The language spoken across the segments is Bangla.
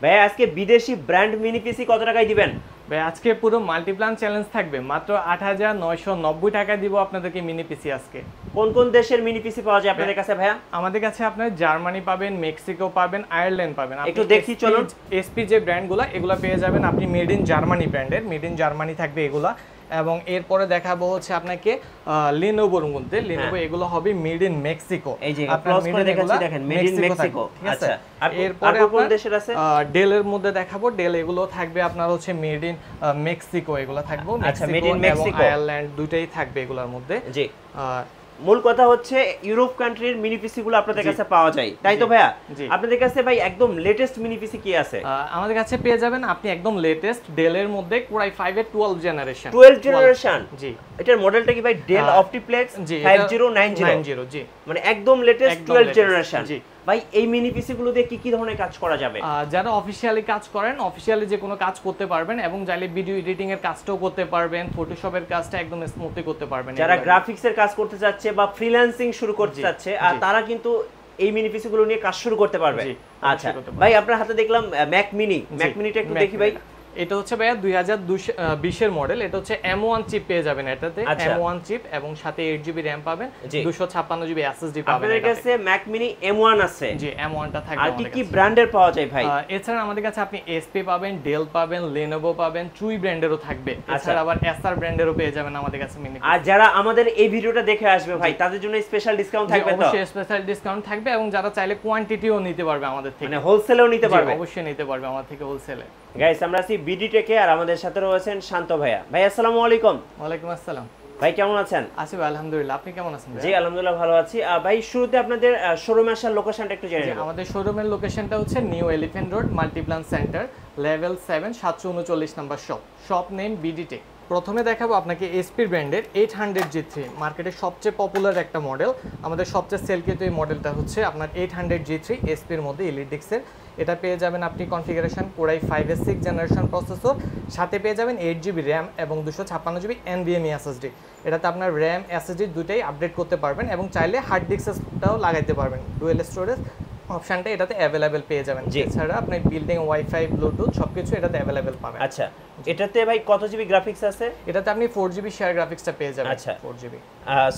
ভাই আজকে বিদেশি ব্র্যান্ড মিনি পিসি কত টাকায় দিবেন? ভাই আজকে পুরো মাল্টিপ্ল্যান চ্যালেঞ্জ থাকবে, মাত্র ৮৯৯০ টাকায় দিব আপনাদেরকে মিনি পিসি আজকে। কোন কোন দেশের মিনি পিসি পাওয়া যায় আপনাদের কাছে ভাইয়া? আমাদের কাছে আপনার জার্মানি পাবেন, মেক্সিকো পাবেন, আয়ারল্যান্ড পাবেন। একটু দেখি চলুন। এসপি যে ব্র্যান্ডগুলো এগুলো পেয়ে যাবেন আপনি মেড ইন জার্মানি ব্র্যান্ডের, মেড ইন জার্মানি থাকবে এগুলা। এবং এরপরে দেখাবো হচ্ছে আপনাকে লিনোভোর মধ্যে, লিনোভো এগুলো হবে মেড ইন মেক্সিকো। এই যে ক্লোজ করে দেখাচ্ছি, দেখেন মেড ইন মেক্সিকো। আচ্ছা, এরপরে কোন দেশের আছে? ডেলের মধ্যে দেখাবো, ডেল এগুলো থাকবে আপনার হচ্ছে মেড ইন মেক্সিকো, এগুলো থাকবে। আচ্ছা, মেড ইন মেক্সিকো, আয়ারল্যান্ড দুটেই থাকবে এগুলোর মধ্যে। জি, মূল কথা হচ্ছে ইউরোপ কান্ট্রির মিনি পিসি গুলো আপনাদের কাছে পাওয়া যায়, তাই তো ভাইয়া? আপনাদের কাছে ভাই একদম লেটেস্ট মিনি পিসি কি আছে? আমাদের কাছে পেয়ে যাবেন আপনি একদম লেটেস্ট ডেলের মধ্যে কোরাই 5 এর 12 জেনারেশন। 12 জেনারেশন? জি। এটার মডেলটা কি ভাই? Del OptiPlex 5090? জি, মানে একদম লেটেস্ট 12 জেনারেশন। জি ভাই এই মিনি পিসি গুলো দিয়ে কি কি ধরনের কাজ করা যাবে? যারা অফিশিয়ালি কাজ করেন, অফিশিয়ালি যে কোনো কাজ করতে পারবেন এবং চাইলে ভিডিও এডিটিং এর কাজটাও করতে পারবেন, ফটোশপের কাজটা একদম স্মুথলি করতে পারবেন। যারা গ্রাফিক্স এর কাজ করতে যাচ্ছে বা ফ্রিল্যান্সিং শুরু করতে যাচ্ছে আর তারা কিন্তু এই মিনি পিসি গুলো নিয়ে কাজ শুরু করতে পারবে। আচ্ছা ভাই, আপনার হাতে দেখলাম ম্যাক মিনিটা একটু দেখি ভাই। এটা হচ্ছে ভাইয়া 2020 এর মডেল। এটা হচ্ছে M1 চিপ পেয়ে যাবেন এটাতে, M1 চিপ এবং সাথে 8GB RAM পাবেন, 256GB SSD পাবেন। আপনাদের কাছে ম্যাক মিনি M1 আছে? জি, M1 টা থাকবে। আর কি কি ব্র্যান্ডের পাওয়া যায় ভাই? এছাড়া আমাদের কাছে আপনি SP পাবেন, ডেল পাবেন, Lenovo পাবেন, চুই ব্র্যান্ডেরও থাকবে। এছাড়া আবার SR ব্র্যান্ডেরও পেয়ে যাবেন আমাদের কাছে মিনি। আর যারা আমাদের এই ভিডিওটা দেখে আসবে ভাই, তাদের জন্য স্পেশাল ডিসকাউন্ট থাকবে তো? অবশ্যই স্পেশাল ডিসকাউন্ট থাকবে এবং যারা চাইলে কোয়ান্টিটিও নিতে পারবে আমাদের থেকে, মানে হোলসেলেও নিতে পারবে? অবশ্যই নিতে পারবে আমাদের থেকে হোলসেলে। গাইস, আমরা আছি বিডি টেকে আর আমাদের সাথে রয়েছেন শান্ত ভাইয়া। ভাই আসসালামু আলাইকুম। ওয়ালাইকুম আসসালাম। ভাই কেমন আছেন? আছি ভাই, আলহামদুলিল্লাহ। আপনি কেমন আছেন? জি আলহামদুলিল্লাহ ভালো আছি। ভাই শুরুতে আপনাদের শোরুমে আসার লোকেশনটা একটু জেনে নেব। আমাদের শোরুমের লোকেশনটা হচ্ছে New Elephant Road, Multiplan Centre, level 7, 739 number shop name BD Tech. প্রথমে দেখাবো আপনাকে এসপি ব্র্যান্ডের 800G3, মার্কেটে সবচেয়ে পপুলার একটা মডেল। আমাদের সবচেয়ে সেলকৃত এই মডেলটা হচ্ছে আপনার 800G3 এসপির মধ্যে এলিডিক্সের। এটা পেয়ে যাবেন আপনি কনফিগারেশন কোরাই 5 এর 6 জেনারেশন প্রসেসর, সাথে পেয়ে যাবেন 8GB RAM এবং 256GB NVMe SSD। এটাতে আপনার RAM SSD দুটোই আপডেট করতে পারবেন এবং চাইলে হার্ড ডিস্কটাও লাগাইতে পারবেন। ডুয়েল স্টোরেজ অপশনটা এটাতে অ্যাভেলেবেল পেয়ে যাবেন। এছাড়া আপনি বিল্ডিং ওয়াইফাই, ব্লুটুথ সবকিছু এটাতে অ্যাভেলেবেল পাবেন। আচ্ছা, এটাতে ভাই কত জিবি গ্রাফিক্স আছে? এটাতে আপনি 4GB শেয়ার গ্রাফিক্সটা পেয়ে যাবেন। আচ্ছা, 4GB।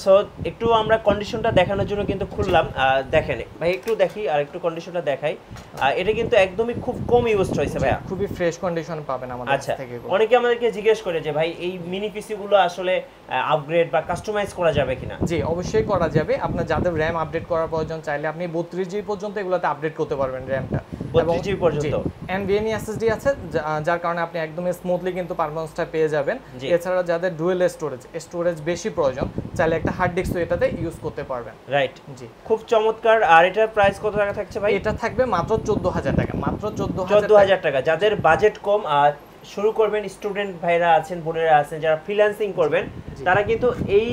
সো একটু আমরা কন্ডিশনটা দেখানোর জন্য কিন্তু খুললাম, দেখেন ভাই একটু দেখি আর একটু কন্ডিশনটা দেখাই। এটা কিন্তু একদমই খুব কম ইউজ হয়েছে ভাই, খুবই ফ্রেশ কন্ডিশন পাবেন আমাদের থেকে। অনেকে আমাদেরকে জিজ্ঞেস করে যে ভাই এই মিনি পিসি গুলো আসলে আপগ্রেড বা কাস্টমাইজ করা যাবে কিনা? জি, অবশ্যই করা যাবে। আপনার যাদের RAM আপডেট করার প্রয়োজন চাইলে আপনি 32GB পর্যন্ত এগুলোতে আপডেট করতে পারবেন RAMটা। 32GB পর্যন্ত NVMe SSD আছে, যার কারণে আপনি একদম স্মুথলি কিন্তু পারফরম্যান্সটা পেয়ে যাবেন। এছাড়া যাদের ডুয়েল স্টোরেজ বেশি প্রয়োজন চাইলে একটা হার্ড ডিস্ক এটাতে ইউজ করতে পারবেন। রাইট, জি, খুব চমৎকার। আর এটার প্রাইস কত টাকা থাকছে ভাই? এটা থাকবে মাত্র 14000 টাকা, মাত্র 14000 টাকা। যাদের বাজেট কম আর শুরু করবেন, স্টুডেন্ট ভাইরা আছেন, বোনেরা আছেন যারা ফ্রিল্যান্সিং করবেন, তারা কিন্তু এই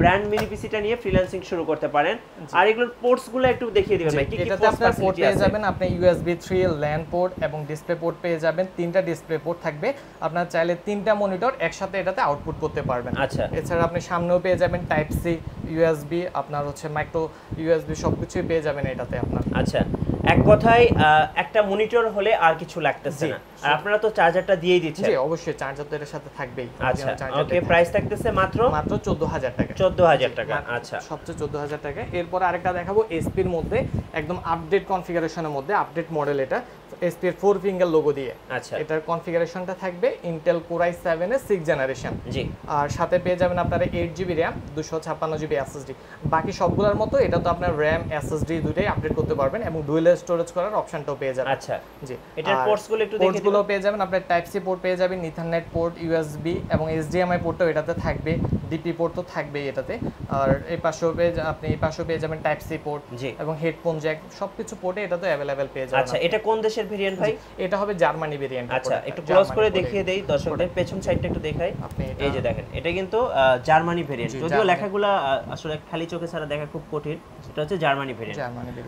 ব্র্যান্ড মিনি পিসিটা নিয়ে ফ্রিল্যান্সিং শুরু করতে পারেন। আর এগুলোর পোর্টস গুলো একটু দেখিয়ে দিবেন ভাই, কি কি এটাতে আপনারা পোর্ট পেয়ে যাবেন। আপনি USB 3 LAN পোর্ট এবং ডিসপ্লে পোর্ট পেয়ে যাবেন। 3টা ডিসপ্লে পোর্ট থাকবে, আপনারা চাইলে 3টা মনিটর একসাথে এটাতে আউটপুট করতে পারবেন। আচ্ছা, এছাড়া আপনি সামনেও পেয়ে যাবেন টাইপ সি, USB, আপনার হচ্ছে মাইক্রো USB সবকিছুই পেয়ে যাবেন এটাতে আপনার। আচ্ছা, এক কথায় একটা মনিটর হলে আর কিছু লাগতেছে না। আর আপনারা তো চার্জারটা দিয়েই দিচ্ছেন? জি, অবশ্যই চার্জার তো এর সাথে থাকবেই। আচ্ছা, ওকে, প্রাইস থাকতেছে মাত্র 14000 টাকা। 14000 টাকা। আচ্ছা, সবচেয়ে 14000 টাকা। এরপর আরেকটা দেখাবো এসপির মধ্যে একদম আপডেট কনফিগারেশনের মধ্যে, আপডেট মডেল। এটা এসপি এর 4 ফিঙ্গার লোগো দিয়ে। আচ্ছা, এটার কনফিগারেশনটা থাকবে ইন্টেল কোরাই 7 এর 6 জেনারেশন। জি, আর সাথে পেয়ে যাবেন আপনারা 8GB RAM, 256GB SSD। বাকি সবগুলোর মতো এটা তো আপনার RAM SSD দুটোই আপডেট করতে পারবেন এবং ডুয়েল স্টোরেজ করার অপশনটাও পেয়ে যাবেন। আচ্ছা, জি, এটার পোর্টস গুলো একটু দেখিয়ে দিন। পোর্টস গুলো পেয়ে যাবেন আপনারা টাইপ সি পোর্ট পেয়ে যাবেন, ইথারনেট পোর্ট, USB এবং HDMI পোর্টও এটাতে থাকবে, ডিপি পোর্ট তো থাকবেই এটাতে। আর এই পাশেও পেয়ে যাবেন টাইপ সি পোর্ট এবং হেডফোন জ্যাক, সবকিছু পোর্টে এটা তো अवेलेबल পেয়ে যাবেন। আচ্ছা, এটা কোন দেশের ভেরিয়েন্ট ভাই? এটা হবে জার্মানি ভেরিয়েন্ট। আচ্ছা, একটু ক্লোজ করে দেখিয়ে দেই দর্শকদের, পেছন সাইডটা একটু দেখাই। এই যে দেখেন, এটা কিন্তু জার্মানি ভেরিয়েন্ট, যদিও লেখাগুলো আসলে খালি চোখে ছাড়া দেখা খুব কঠিন। এটা হচ্ছে জার্মানি ভেরিয়েন্ট।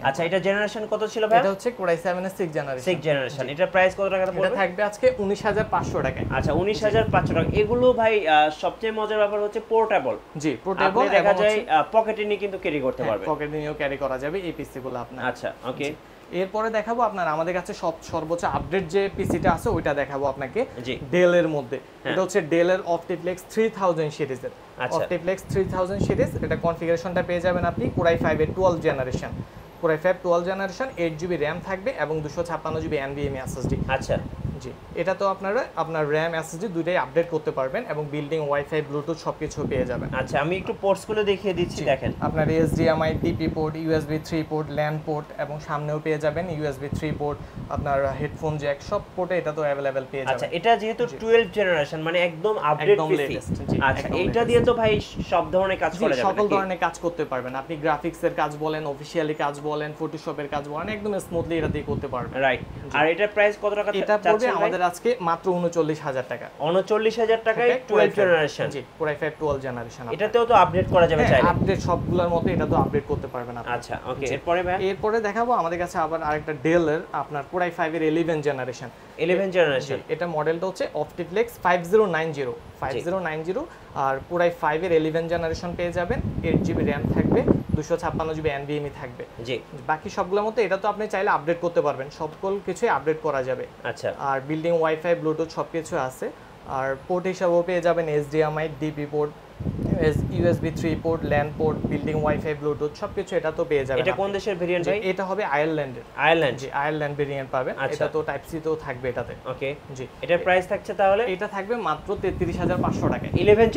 আচ্ছা, এটা জেনারেশন কত ছিল ভাই? এটা হচ্ছে কোরাই 7 এর 6 জেনারেশন। 6 জেনারেশন। এটার প্রাইস কত টাকা পড়বে? এটা থাকবে আজকে 19500 টাকা। আচ্ছা, 19500 টাকা। এগুলো ভাই সবচেয়ে মজার ব্যাপার হচ্ছে পোর্টেবল। জি, পোর্টেবল, দেখা যায় পকেটে নিয়ে কিন্তু ক্যারি করতে পারবে। পকেটে নিয়েও ক্যারি করা যাবে এই পিসি গুলো আপনার। আচ্ছা, ওকে। এরপরে দেখাবো আপনার আমাদের কাছে সর্বোচ্চ আপডেট যে পিসিটা আছে ওইটা দেখাবো আপনাকে জি ডেলের মধ্যে। এটা হচ্ছে ডেলের অপটিফ্লেক্স 3000 সিরিজের। আচ্ছা। অপটিফ্লেক্স 3000 সিরিজ, এটা কনফিগারেশনটা পেয়ে যাবেন আপনি কোরাই 5 এর 12 generation. Core i 5 12 generation, 8GB RAM থাকবে এবং 256GB NVMe SSD। আচ্ছা জি, এটা তো আপনার র্যাম SSD দুইটাই আপডেট করতে পারবেন এবং বিল্ডিং ওয়াইফাই ব্লুটুথ সবকিছু পেয়ে যাবেন। আচ্ছা, আমি একটু পোর্টসগুলো দেখিয়ে দিচ্ছি, দেখেন আপনার HDMI, DP port, USB 3 port, LAN port এবং সামনেও পেয়ে যাবেন USB 3 পোর্ট, আপনার হেডফোন জ্যাক, সব পোর্টে এটা তো अवेलेबल পেয়ে যাবেন। আচ্ছা, এটা যেহেতু 12 জেনারেশন মানে একদম আপডেট পিসি। আচ্ছা, এইটা দিয়ে তো ভাই সব ধরনের কাজ করা যাবে, সকল ধরনের কাজ করতে পারবেন আপনি, গ্রাফিক্সের কাজ বলেন, অফিশিয়ালি কাজ বলেন, ফটোশপের কাজ বলেন, একদম স্মুথলি এটা দিয়ে করতে পারবেন। রাইট। আর এটার প্রাইস কত টাকা? এটা পড়বে আমাদের আজকে মাত্র 39000 টাকা। 39000 টাকায় 12 জেনারেশন। জি, কোরাই 5 12 জেনারেশন। এটাতেও তো আপডেট করা যাবে চাইলে। আপডেট সবগুলোর মতো এটা তো আপডেট করতে পারবেন আপনি। আচ্ছা, ওকে। এরপরে ভাই এরপরে দেখাবো আমাদের কাছে আবার আরেকটা ডেলের আপনার কোরাই 5 এর 11 জেনারেশন। 11 জেনারেশন, এটা মডেলটা হচ্ছে অপটিফ্লেক্স 5090 আর কোরাই 5 এর 11 জেনারেশন পেয়ে যাবেন। 8GB র্যাম থাকবে, 256GB NVMe থাকবে। জি। বাকি সবগুলোর মতো এটা তো আপনি চাইলে আপডেট করতে পারবেন, সকল কিছুই আপডেট করা যাবে। আচ্ছা। আর বিল্ডিং ওয়াইফাই ব্লুটুথ সবকিছু আছে। আর পোর্ট হিসাবেও পেয়ে যাবেন HDMI, DP port, USB 3 port, LAN port, building wifi Bluetooth সবকিছু এটা তো পেয়ে যাবেন। এটা কোন দেশের ভেরিয়েন্ট ভাই? এটা হবে আয়ারল্যান্ডের। আয়ারল্যান্ড। জি, আয়ারল্যান্ড ভেরিয়েন্ট পাবেন। এটা তো টাইপ সি তো থাকবে এটাতে। ওকে। জি, এটার প্রাইস থাকছে তাহলে? এটা থাকবে মাত্র 33500 টাকা। 11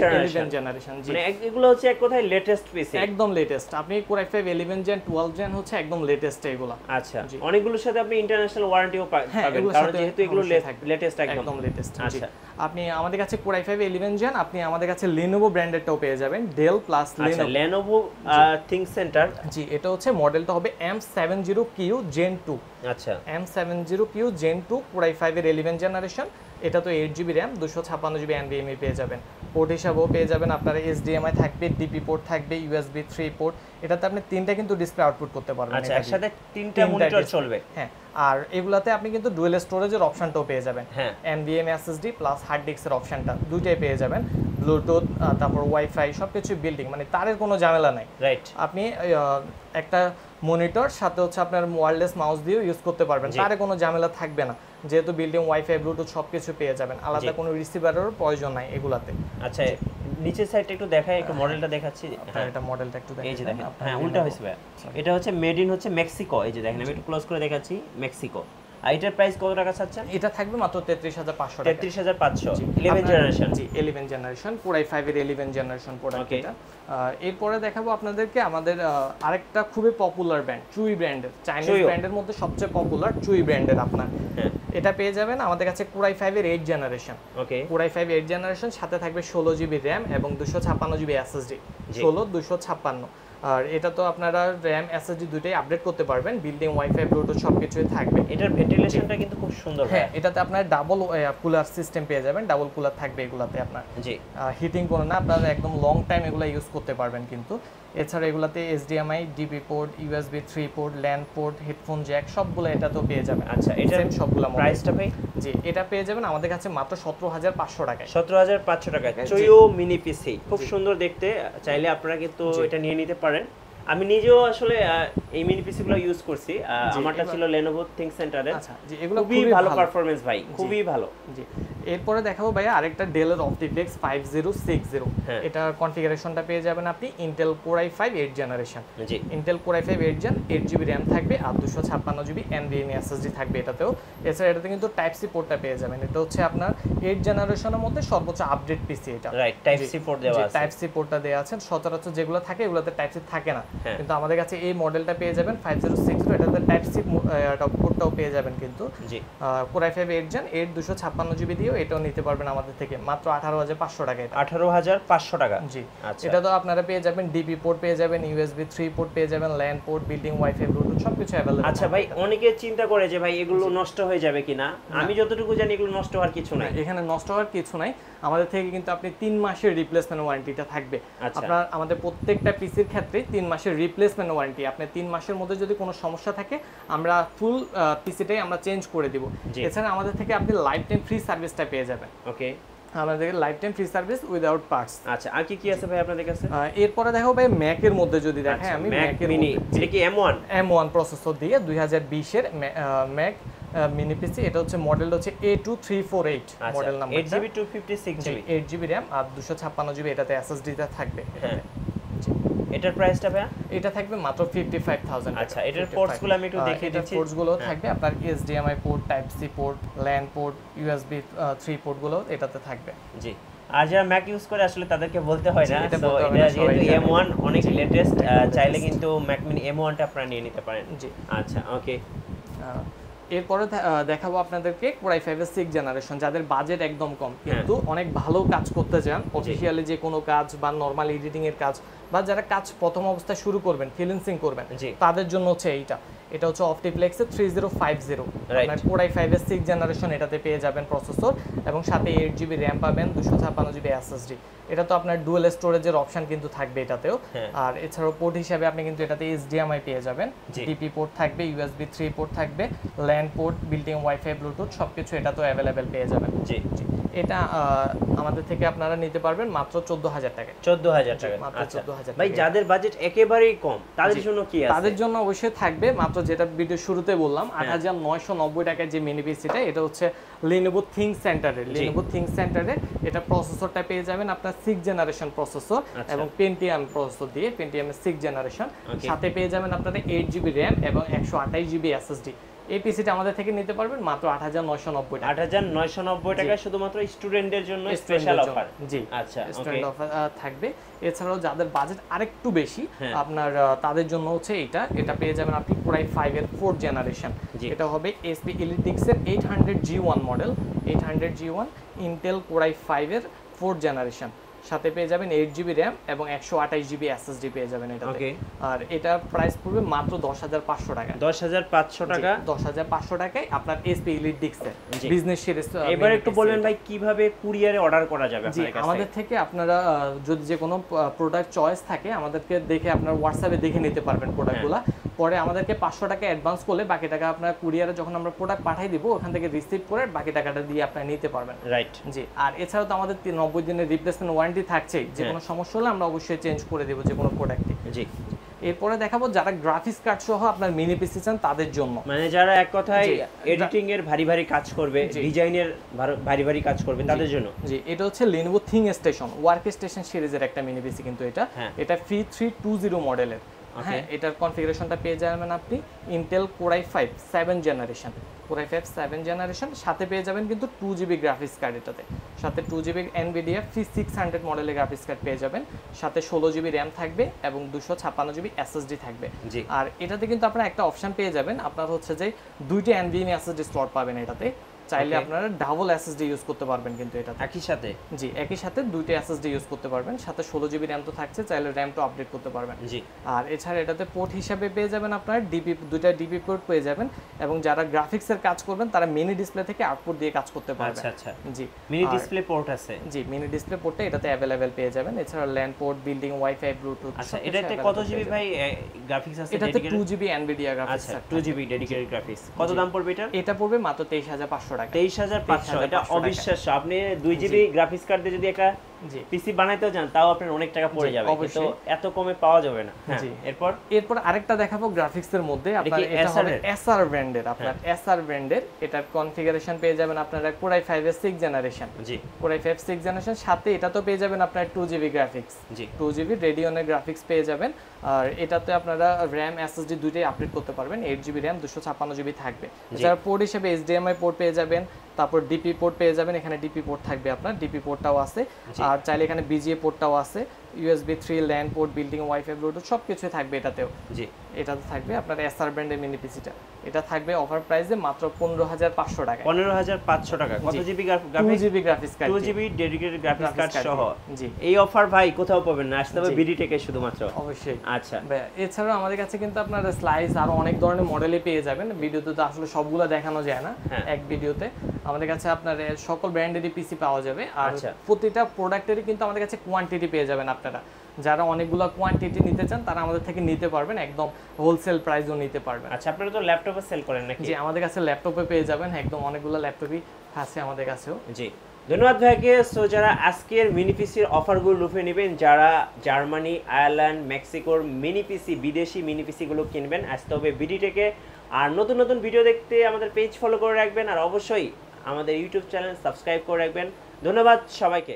জেনারেশন। জি, মানে এগুলো হচ্ছে এক কথায় লেটেস্ট পিসি, একদম লেটেস্ট। আপনি কোরাই 5 11 জেন 12 জেন হচ্ছে একদম লেটেস্ট এগুলো। আচ্ছা, অনেকগুলোর সাথে আপনি ইন্টারন্যাশনাল ওয়ারেন্টিও পাবেন, কারণ যেহেতু এগুলো লেটেস্ট, একদম লেটেস্ট। আচ্ছা, আপনি আমাদের কাছে কোরাই 5 11 জেন, আপনি আমাদের কাছে Lenovo ব্র্যান্ডেরটাও পেয়ে যাবেন, ডেল প্লাস Lenovo ThinkCentre। জি, এটা হচ্ছে মডেলটা হবে M70Q Gen 2। আচ্ছা, M70Q Gen 2 কোরাই 5 এর 11 জেনারেশন। এটা তো 8GB র্যাম, 256GB NVMe পেয়ে যাবেন। পোর্ট হিসাবেও পেয়ে যাবেন আপনার HDMI থাকবে, DP পোর্ট থাকবে, USB 3 পোর্ট। এটাতে আপনি তিনটা কিন্তু ডিসপ্লে আউটপুট করতে পারবেন। আচ্ছা, একসাথে তিনটা মনিটর চলবে। হ্যাঁ, আর এগুলাতে আপনি কিন্তু ডুয়াল স্টোরেজের অপশনটাও পেয়ে যাবেন। হ্যাঁ, NVMe SSD প্লাস হার্ড ডিস্কের অপশনটা দুইটাই পেয়ে যাবেন। ব্লুটুথ, তারপর ওয়াইফাই সবকিছু বিল্ডিং, মানে তারের কোনো ঝামেলা নাই। রাইট। আপনি একটা মনিটর সাথে হচ্ছে আপনার ওয়্যারলেস মাউস দিয়েও ইউজ করতে পারবেন, তারে কোনো ঝামেলা থাকবে না, যেহেতু বিল্ডিং ওয়াইফাই ব্লুটুথ সবকিছু পেয়ে যাবেন। আলাদা কোনো রিসিভারেরও প্রয়োজন নাই এগুলাতে। আচ্ছা, নিচের সাইডটা একটু দেখাই, একটু মডেলটা দেখাচ্ছি। হ্যাঁ, এটা মডেলটা একটু দেখেন। এই যে দেখেন, হ্যাঁ উল্টা হইছে ভাই। এটা হচ্ছে মেড ইন হচ্ছে মেক্সিকো। এই যে দেখেন, আমি একটু ক্লোজ করে দেখাচ্ছি, মেক্সিকো। আর এটার প্রাইস কত টাকা চাচ্ছেন? এটা থাকবে মাত্র 33500 টাকা। 33500, 11 জেনারেশন। জি, 11 জেনারেশন, কোরাই 5 এর 11 জেনারেশন প্রোডাক্ট এটা। এরপরে দেখাবো আপনাদেরকে আমাদের আরেকটা খুবই পপুলার ব্র্যান্ড, চুই ব্র্যান্ডের, চাইনিজ ব্র্যান্ডের মধ্যে সবচেয়ে পপুলার চুই ব্র্যান্ডের আপনার। এটা পেয়ে যাবেন আমাদের কাছে কোরাই 5 এর 8 জেনারেশন। ওকে, কোরাই 5 8 জেনারেশন, সাথে থাকবে 16GB র্যাম এবং 256GB SSD। 16 256। আর এটা তো আপনারা র্যাম SSD দুইটাই আপডেট করতে পারবেন, বিল্ডিং ওয়াইফাই ব্লুটুথ সবকিছুই থাকবে। এটার ভেন্টিলেশনটা কিন্তু খুব সুন্দর। হ্যাঁ, এটাতে আপনার ডাবল কুলার সিস্টেম পেয়ে যাবেন, ডাবল কুলার থাকবে এগুলাতে আপনার। জি, হিটিং কোনো না, আপনারা একদম লং টাইম এগুলো ইউজ করতে পারবেন। কিন্তু এছাড়া এগুলাতে HDMI, DP port, USB 3 port, LAN port, headphone Jack সবগুলো এটা তো পেয়ে যাবেন। আচ্ছা, এটার সবগুলো প্রাইসটা ভাই? জি, এটা পেয়ে যাবেন আমাদের কাছে মাত্র 17500 টাকায়। 17500 টাকায় চুইও মিনি পিসি, খুব সুন্দর দেখতে। চাইলে আপনারা কিন্তু এটা নিয়ে নিতে পারেন। আমি নিজেও আসলে এই মিনি পিসিগুলো ইউজ করছি। আমারটা ছিল Lenovo ThinkCentre এর। আচ্ছা, জি, এগুলো খুবই ভালো পারফরম্যান্স ভাই, খুবই ভালো। জি, এরপরে দেখাবো ভাইয়া আরেকটা ডেলের অপটিফ্লেক্স 5060। এটা কনফিগারেশনটা পেয়ে যাবেন আপনি Intel Core i5 8 জেনারেশন। জি, Intel Core i5 8 gen, 8GB RAM থাকবে আর 256GB NVMe SSD থাকবে এটাতেও। এছাড়া এটাতে কিন্তু টাইপ সি পোর্টটা পেয়ে যাবেন। এটা হচ্ছে আপনার 8 জেনারেশনের মধ্যে সর্বোচ্চ আপডেট পিসি এটা। রাইট, টাইপ সি পোর্ট দেওয়া আছে। টাইপ সি পোর্টটা দেওয়া আছে। সচরাচর যেগুলো থাকে এগুলোতে টাইপ সি থাকে না, কিন্তু আমাদের কাছে এই মডেলটা পেয়ে যাবেন 5060। এটাতে টাইপ সি পোর্টটাও পেয়ে যাবেন কিন্তু। জি, Core i5 8 জেন, 8 256GB দিয়েও এটাও নিতে পারবেন আমাদের থেকে মাত্র 18500 টাকা। এটা 18500 টাকা। জি, এটা তো আপনারা পেয়ে যাবেন ডিপি পোর্ট পেয়ে যাবেন, USB 3 পোর্ট পেয়ে যাবেন, LAN port, building wifi Bluetooth সবকিছু अवेलेबल। আচ্ছা ভাই, অনেকে চিন্তা করে যে ভাই এগুলো নষ্ট হয়ে যাবে কিনা। আমি যতটুকু জানি এগুলো নষ্ট হওয়ার কিছু নাই। এখানে নষ্ট হওয়ার কিছু নাই, আমাদের থেকে কিন্তু আপনি 3 মাসের রিপ্লেসমেন্ট ওয়ারেন্টিটা থাকবে। আপনার আমাদের প্রত্যেকটা পিসির ক্ষেত্রে 3 মাসের রিপ্লেসমেন্ট ওয়ারেন্টি। আপনি 3 মাসের মধ্যে যদি কোনো সমস্যা থাকে আমরা ফুল পিসিটাই আমরা চেঞ্জ করে দিব। এছাড়া আমাদের থেকে আপনি লাইফ টাইম ফ্রি সার্ভিসটা পেয়ে যাবেন। ওকে, আমাদের life time free service without parts. আচ্ছা, আর কি কি আছে ভাই আপনাদের কাছে? এরপরে দেখো ভাই ম্যাকের মধ্যে যদি দেখাই আমি ম্যাকের মিনি, এটা কি M1 প্রসেসর দিয়ে 2020 এর ম্যাক মিনি পিসি। এটা হচ্ছে মডেল হচ্ছে A2348 model number, 8GB 256GB 8GB RAM আর 256GB এটাতে SSD টা থাকবে। হ্যাঁ, এটার প্রাইসটা ভাই? এটা থাকবে মাত্র 55,000 টাকা। আচ্ছা, এটার পোর্টস গুলো আমি একটু দেখিয়ে দিচ্ছি। পোর্টস গুলো থাকবে আপনার HDMI port, type C port, LAN port, USB 3 port গুলো এটাতে থাকবে। জি, আর যারা ম্যাক ইউজ করে আসলে তাদেরকে বলতে হয় না, এটা তো বলতে এটা হবে না, যেহেতু সবাই M1 অনেক লেটেস্ট, চাইলে কিন্তু ম্যাক মিনি M1 টা আপনারা নিয়ে নিতে পারেন। জি, আচ্ছা, ওকে। এরপরে দেখাবো আপনাদেরকে Core i5 এর 6th জেনারেশন, যাদের বাজেট একদম কম কিন্তু অনেক ভালো কাজ করতে চান, অফিশিয়ালি যে কোনো কাজ বা নরমাল এডিটিং এর কাজ, বা যারা কাজ প্রথম অবস্থায় শুরু করবেন, ফ্রিল্যান্সিং করবেন, তাদের জন্য হচ্ছে এটা হচ্ছে অপটিপ্লেক্স এর 3050। আপনার Core i5 এর 6th জেনারেশন, এটাতে পেয়ে যাবেন প্রসেসর এবং সাথে 8GB RAM পাবেন, 256GB SSD। এটা তো আপনার ডুয়াল স্টোরেজের অপশন কিন্তু থাকবে এটাতেও। আর এছাড়াও পোর্ট হিসেবে আপনি কিন্তু এটাতে HDMI পেয়ে যাবেন, DP পোর্ট থাকবে, USB 3 পোর্ট থাকবে, LAN port, built in wifi, Bluetooth সবকিছু এটাতেও অ্যাভেলেবেল পেয়ে যাবেন। জি, এটা আমাদের থেকে আপনারা নিতে পারবেন মাত্র 14,000 টাকা। 14,000 টাকা, মাত্র 14,000 ভাই যাদের বাজেট একেবারেই কম তাদের জন্য কি আছে? তাদের জন্য অবশ্যই থাকবে মাত্র যেটা ভিডিও শুরুতে বললাম 8,990 টাকায় যে মিনি পিসিটা, এটা হচ্ছে Lenovo ThinkCentre এর। Lenovo ThinkCentre এর এটা প্রসেসরটা পেয়ে যাবেন আপনার 6th জেনারেশন প্রসেসর এবং Pentium প্রসেসর দিয়ে, Pentium এর 6th জেনারেশন। সাথে পেয়ে যাবেন আপনারা 8GB RAM এবং 128GB SSD। এই পিসিটা আমাদের থেকে নিতে পারবেন মাত্র 8,990 টাকা। 8,990 টাকা শুধুমাত্র স্টুডেন্টদের জন্য স্পেশাল অফার। জি, আচ্ছা, স্টুডেন্ট অফার থাকবে। এছাড়াও যাদের বাজেট আরেকটু বেশি আপনার, তাদের জন্য হচ্ছে এটা পেয়ে যাবেন আপনি Core i5 এর 4th জেনারেশন। এটা হবে HP Elitix এর 800G1 model, 800G1 Intel Core i5 এর 4th জেনারেশন। সাথে পেয়ে যাবেন 8GB RAM এবং 128GB SSD পেয়ে যাবেন এটাতে। আর এটা প্রাইস পড়বে মাত্র 10,500 টাকা। 10,500 টাকা, 10,500 টাকায় আপনার SP Elitix এর বিজনেস সিরিজ। এবার একটু বলবেন ভাই কিভাবে কুরিয়ারে অর্ডার করা যাবে আপনাদের কাছে? আমাদের থেকে আপনারা যদি যে কোনো প্রোডাক্ট চয়েস থাকে আমাদেরকে দেখে আপনার হোয়াটসঅ্যাপে দেখে নিতে পারবেন প্রোডাক্টগুলো। পরে আমাদেরকে 500 টাকা অ্যাডভান্স করলে বাকি টাকা আপনার কুরিয়ারে যখন আমরা প্রোডাক্ট পাঠিয়ে দিব ওখান থেকে রিসিভ করে বাকি টাকাটা দিয়ে আপনারা নিতে পারবেন। রাইট, জি। আর এছাড়াও তো আমাদের 90 দিনের রিপ্লেসমেন্ট ওয়ারেন্টি থাকছেই, যে কোনো সমস্যা হলে আমরা অবশ্যই চেঞ্জ করে দেব যে কোনো প্রোডাক্টে। জি। এরপরে দেখাবো যারা গ্রাফিক্স কার্ড সহ আপনার মিনি পিসি চান তাদের জন্য, মানে যারা এক কথায় এডিটিং এর ভারী ভারী কাজ করবে, ডিজাইনের ভারী ভারী কাজ করবে তাদের জন্য। জি, এটা হচ্ছে Lenovo ThinkStation ওয়ার্কস্টেশন সিরিজের একটা মিনি পিসি কিন্তু এটা P320 মডেলের। হ্যাঁ, এটার কনফিগারেশনটা পেয়ে যাবেন আপনি Intel Core i5 7th generation, Core i5 7th generation. সাথে পেয়ে যাবেন কিন্তু 2GB গ্রাফিক্স কার্ড এটাতে, সাথে 2GB NVIDIA P600 মডেলের গ্রাফিক্স কার্ড পেয়ে যাবেন, সাথে 16GB RAM থাকবে এবং 256GB SSD থাকবে। আর এটাতে কিন্তু আপনারা একটা অপশন পেয়ে যাবেন, আপনার হচ্ছে যে 2টা NVMe SSD স্লট পাবেন এটাতে। চাইলে আপনারা ডাবল SSD ইউজ করতে পারবেন কিন্তু এটা একই সাথে। জি, একই সাথে 2টা SSD ইউজ করতে পারবেন, সাথে 16GB RAM তো থাকছে, চাইলে RAM তো আপডেট করতে পারবেন। জি। আর এছাড়া এটাতে পোর্ট হিসাবে পেয়ে যাবেন আপনারা দুইটা DP পোর্ট পেয়ে যাবেন এবং যারা গ্রাফিক্সের কাজ করবেন তারা মিনি ডিসপ্লে থেকে আউটপুট দিয়ে কাজ করতে পারবেন। আচ্ছা আচ্ছা, জি। মিনি ডিসপ্লে পোর্ট আছে। জি, মিনি ডিসপ্লে পোর্টটা এটাতে अवेलेबल পেয়ে যাবেন। এছাড়া LAN port, building wifi, Bluetooth. আচ্ছা, এটাতে কত জিবি ভাই গ্রাফিক্স আছে? এটাতে 2GB NVIDIA গ্রাফিক্স। আচ্ছা, 2GB ডেডিকেটেড গ্রাফিক্স। কত দাম পড়বে এটা? এটা পড়বে মাত্র 23,500 টাকা। 23,500, এটা অবিশ্বাস্য। আপনি 2GB গ্রাফিক্স কার্ড দিয়ে যদি একটা পিসি বানাইতেও যান তাও আপনার অনেক টাকা পড়ে যাবে, কিন্তু এত কমে পাওয়া যাবে না। জি। এরপর আরেকটা দেখাবো গ্রাফিক্সের মধ্যে, আপনার এটা হবে SR ব্র্যান্ডের, আপনার SR ব্র্যান্ডের। এটার কনফিগারেশন পেয়ে যাবেন আপনারা Core i5 এর 6th জেনারেশন। জি, Core i5 6th জেনারেশন। সাথে এটা তো পেয়ে যাবেন আপনার 2GB গ্রাফিক্স। জি, 2GB রেডিয়নের গ্রাফিক্স পেয়ে যাবেন। আর এটাতে আপনারা RAM SSD দুইটাই আপডেট করতে পারবেন, 8GB RAM 256GB থাকবে। এছাড়া পোর্ট হিসেবে HDMI পোর্ট পেয়ে যাবেন, তারপর DP পোর্ট পেয়ে যাবেন, এখানে DP পোর্ট থাকবে আপনার, DP পোর্টটাও আছে। আর চাইলে এখানে BGA পোর্টটাও আছে, USB 3 LAN port, building wifi, Bluetooth সবকিছুই থাকবে এটাতেও। জি, এটাতে থাকবে আপনার SR ব্র্যান্ডের মিনি পিসিটা। এটা থাকবে অফার প্রাইসে মাত্র 15,500 টাকা। 15,500 টাকা। কত GB graphics? 2GB graphics card, 2GB dedicated graphics card সহ। জি, এই অফার ভাই কোথাও পাবেন না, আসতে হবে বিডি টেকে শুধুমাত্র। অবশ্যই। আচ্ছা, এছাড়াও আমাদের কাছে কিন্তু আপনার স্লাইস আরো অনেক ধরনের মডেলই পেয়ে যাবেন। ভিডিওতে তো আসলে সবগুলো দেখানো যায় না এক ভিডিওতে। আমাদের কাছে আপনার সকল ব্র্যান্ডেরই পিসি পাওয়া যাবে। আর প্রতিটা প্রোডাক্টেরই কিন্তু আমাদের কাছে কোয়ান্টিটি পেয়ে যাবেন আপনারা। যারা অনেকগুলো কোয়ান্টিটি নিতে চান তারা আমাদের থেকে নিতে পারবেন, একদম হোলসেল প্রাইসও নিতে পারবেন। আচ্ছা, আপনারা তো ল্যাপটপে সেল করেন নাকি? জি, আমাদের কাছে ল্যাপটপে পেয়ে যাবেন, একদম অনেকগুলো ল্যাপটপই আছে আমাদের কাছেও। জি। ধন্যবাদ ভাইকে। সো যারা আজকের মিনি পিসির অফারগুলো লুফে নেবেন, যারা জার্মানি, আয়ারল্যান্ড, মেক্সিকোর মিনি পিসি, বিদেশি মিনি পিসিগুলো কিনবেন, আসতে হবে বিডিটেকে। আর নতুন নতুন ভিডিও দেখতে আমাদের পেজ ফলো করে রাখবেন, আর অবশ্যই আমাদের ইউটিউব চ্যানেল সাবস্ক্রাইব করে রাখবেন। ধন্যবাদ সবাইকে।